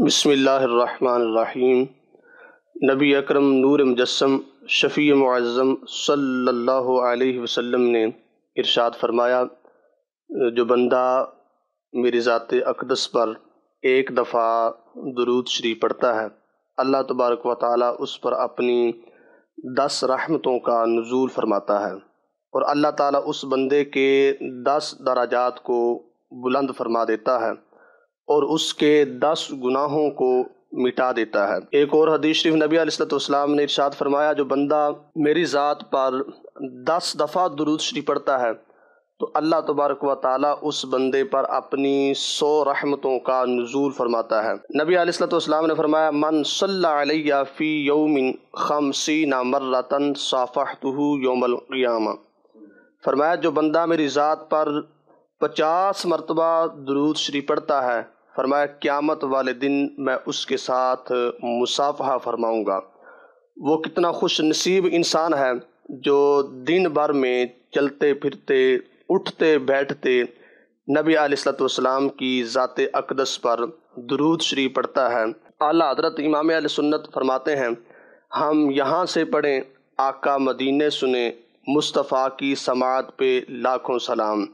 بسم اللہ الرحمن الرحیم۔ نبی اکرم نور مجسم شفیع معظم صلی اللہ علیہ وسلم نے ارشاد فرمایا، جو بندہ میری ذات اقدس پر ایک دفعہ درود شریف پڑھتا ہے، اللہ تبارک و تعالیٰ اس پر اپنی 10 رحمتوں کا نزول فرماتا ہے، اور اللہ تعالیٰ اس بندے کے 10 درجات کو بلند فرما دیتا ہے اور اس کے 10 گناہوں کو مٹا دیتا ہے۔ ایک اور حدیث شریف نبی علیہ الصلوۃ والسلام نے ارشاد فرمایا، جو بندہ میری ذات پر 10 دفعہ درود شریف پڑھتا ہے تو اللہ تبارک و تعالیٰ اس بندے پر اپنی 100 رحمتوں کا نزول فرماتا ہے۔ نبی علیہ الصلوۃ والسلام نے فرمایا، من صلی علیہ فی یوم 50 مرۃ صافحتہ یوم القیامہ۔ فرمایا، جو بندہ میری ذات پر 50 مرتبہ درود شریف پڑھتا ہے، فرمایا قیامت والے دن میں اس کے ساتھ مصافحہ فرماؤں گا۔ وہ کتنا خوش نصیب انسان ہے جو دن بھر میں چلتے پھرتے اٹھتے بیٹھتے نبی علیہ الصلوۃ والسلام کی ذات اقدس پر درود شریف پڑھتا ہے۔ اعلیٰ حضرت امام اہل سنت فرماتے ہیں، ہم یہاں سے پڑھیں آقا مدینے سنیں، مصطفیٰ کی سماعت پہ لاکھوں سلام۔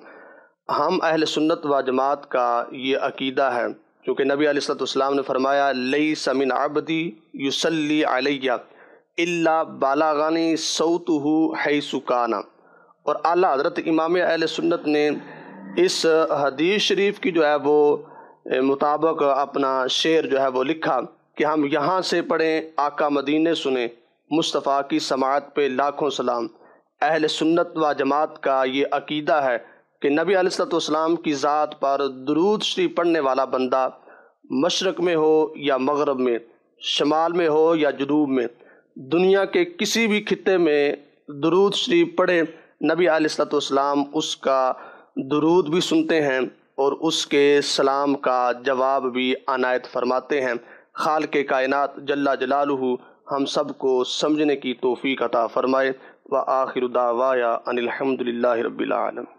ہم اہل سنت و جماعت کا یہ عقیدہ ہے، کیونکہ نبی علیہ الصلوۃ والسلام نے فرمایا، لیس من عبدی یصلی علیہ الا بلغنی صوتہ حیث کان۔ اور اعلیٰ حضرت امام اہل سنت نے اس حدیث شریف کی جو ہے وہ مطابق اپنا شعر جو ہے وہ لکھا کہ ہم یہاں سے پڑھیں آقا مدینے سنیں، مصطفیٰ کی سماعت پہ لاکھوں سلام۔ اہل سنت و جماعت کا یہ عقیدہ ہے کہ نبی علیہ الصلوۃ والسلام کی ذات پر درود شریف پڑھنے والا بندہ مشرق میں ہو یا مغرب میں، شمال میں ہو یا جنوب میں، دنیا کے کسی بھی خطے میں درود شریف پڑھے، نبی علیہ الصلوۃ والسلام اس کا درود بھی سنتے ہیں اور اس کے سلام کا جواب بھی عنایت فرماتے ہیں۔ خالق کائنات جل جلالہ ہم سب کو سمجھنے کی توفیق عطا فرمائے۔ وآخر دعوایا ان الحمد للہ رب العالمین۔